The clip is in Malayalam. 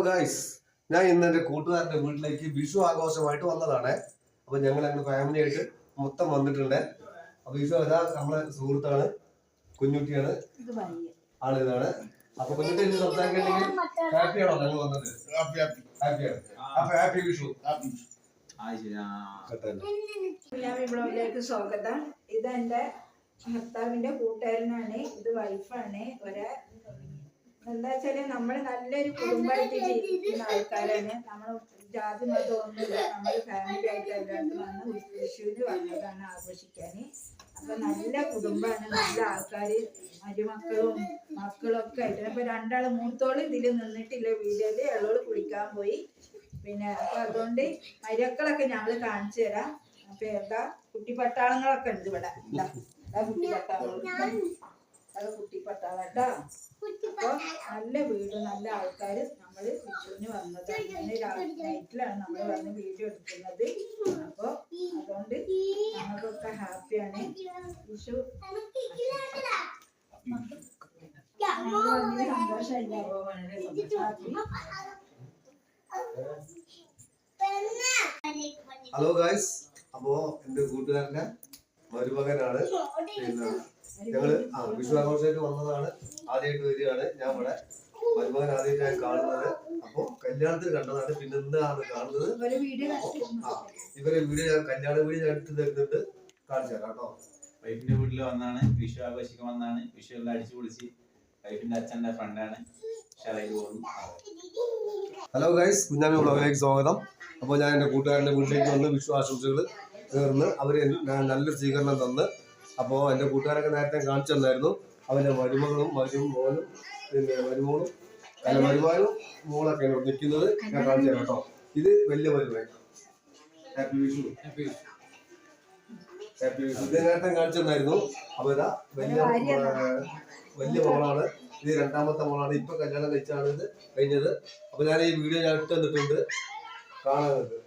ഗൈസ്, ഞാൻ ഇന്ന് എന്റെ കൂട്ടുകാരന്റെ വീട്ടിലേക്ക് വിഷു ആഘോഷമായിട്ട് വന്നതാണ്. അപ്പൊ ഞങ്ങൾ ഞങ്ങളുടെ ഫാമിലി ആയിട്ട് മൊത്തം വന്നിട്ടുണ്ട്. അപ്പൊ വിഷു അതാ നമ്മളെ സുഹൃത്താണ്, കുഞ്ഞുട്ടിയാണ്, ആളിതാണ്. അപ്പൊ കുഞ്ഞുട്ടി സംസാരിക്കണമെങ്കിൽ ഹാപ്പിയാണോ ഞങ്ങൾ വന്നത്? ഹാപ്പിയാണ്. അപ്പൊ ഹാപ്പി വിഷു. ബ്ലോഗിലേക്ക് സ്വാഗതം. ഇതെന്റെ ഭർത്താവിന്റെ കൂട്ടുകാരനാണ്, ഇത് വൈഫാണ്. എന്താ വെച്ചാല് നമ്മള് നല്ലൊരു കുടുംബമായിട്ട് ജീവിക്കുന്ന ആൾക്കാരാണ്. നമ്മൾ ജാതി മതമൊന്നുമില്ല, നമ്മള് ഫാമിലി ആയിട്ട് എല്ലാവരും വന്ന് വിഷുവിന് വന്നതാണ് ആഘോഷിക്കാന്. അപ്പൊ നല്ല കുടുംബമാണ്, നല്ല ആൾക്കാര്, മരുമക്കളും മക്കളും ഒക്കെ ആയിട്ട്. അപ്പൊ രണ്ടാള് മൂത്തോള് ഇതില് നിന്നിട്ടില്ല വീഡിയോയില്, ഇളോള് കുളിക്കാൻ പോയി. പിന്നെ അപ്പൊ അതുകൊണ്ട് മരുമക്കളൊക്കെ ഞങ്ങള് കാണിച്ചു തരാം. അപ്പൊ എന്താ കുട്ടിപ്പട്ടാളങ്ങളൊക്കെ ഉണ്ട് ഇവിടെ. കുട്ടിപ്പട്ടാളം കേട്ടോ. അപ്പൊ നല്ല വീട്, നല്ല ആൾക്കാര്. നമ്മള് വിഷുവിന് വന്നത് നൈറ്റിലാണ് നമ്മൾ വന്ന് വീഡിയോ എടുക്കുന്നത്. അപ്പൊ അതുകൊണ്ട് ഞങ്ങൾക്കൊക്കെ ഹാപ്പിയാണ്. വിഷു സന്തോഷമില്ല. ഹലോ ഗൈസ്, അപ്പോ എന്റെ കൂട്ടുകാരന്റെ മരുമകനാണ്. പിന്നെ ഞങ്ങള് വിഷു ആഘോഷമായിട്ട് വന്നതാണ്, ആദ്യമായിട്ട് വരികയാണ്. ഞാൻ ഇവിടെ മരുമകൻ ആദ്യമായിട്ടാണ് കാണുന്നത്. അപ്പൊ കല്യാണത്തിന് കണ്ടതാണ്, പിന്നെ എന്താണ് കാണുന്നത്? ഇവരെ വീഡിയോ കല്യാണ വീഡിയോ എടുത്ത് തരുന്നുണ്ട്, കാണിച്ചു തരാം കേട്ടോ. വൈഫിന്റെ വീട്ടിൽ വന്നാണ് വിഷു ആഘോഷിക്കാൻ വന്നാണ്. വിഷു എല്ലാം അടിച്ചു പൊളിച്ച് വൈഫിന്റെ അച്ഛന്റെ ഫ്രണ്ടാണ്. ഹലോ ഗൈസ്, കുഞ്ഞാമി വ്ളോഗിലേക്ക് സ്വാഗതം. അപ്പോൾ ഞാൻ എൻ്റെ കൂട്ടുകാരൻ്റെ വീട്ടിലേക്ക് വന്ന് വിഷു ആശംസകൾ നേർന്ന് അവർ നല്ലൊരു സ്വീകരണം തന്ന്. അപ്പോൾ എൻ്റെ കൂട്ടുകാരൊക്കെ നേരത്തെ കാണിച്ചു തന്നായിരുന്നു. അവൻ്റെ മരുമകളും മോനും പിന്നെ മരുമോളും മരുമാനും മോളൊക്കെ നിൽക്കുന്നത് ഞാൻ കാണിച്ചു തരാം കേട്ടോ. ഇത് വലിയ മരുമകൻ. ഹാപ്പി വിഷു. ഹാപ്പി വിഷു. ഇത് നേരത്തെ കാണിച്ചു തന്നായിരുന്നു. അപ്പോൾ ഇതാ വലിയ മോളാണ്, ഇത് രണ്ടാമത്തെ മോളാണ്. ഇപ്പൊ കല്യാണം കഴിച്ചാണ് ഇത് കഴിഞ്ഞത്. അപ്പൊ ഞാൻ ഈ വീഡിയോ ഞാൻ ഇട്ട് തന്നിട്ടുണ്ട്, കാണാനുണ്ട്.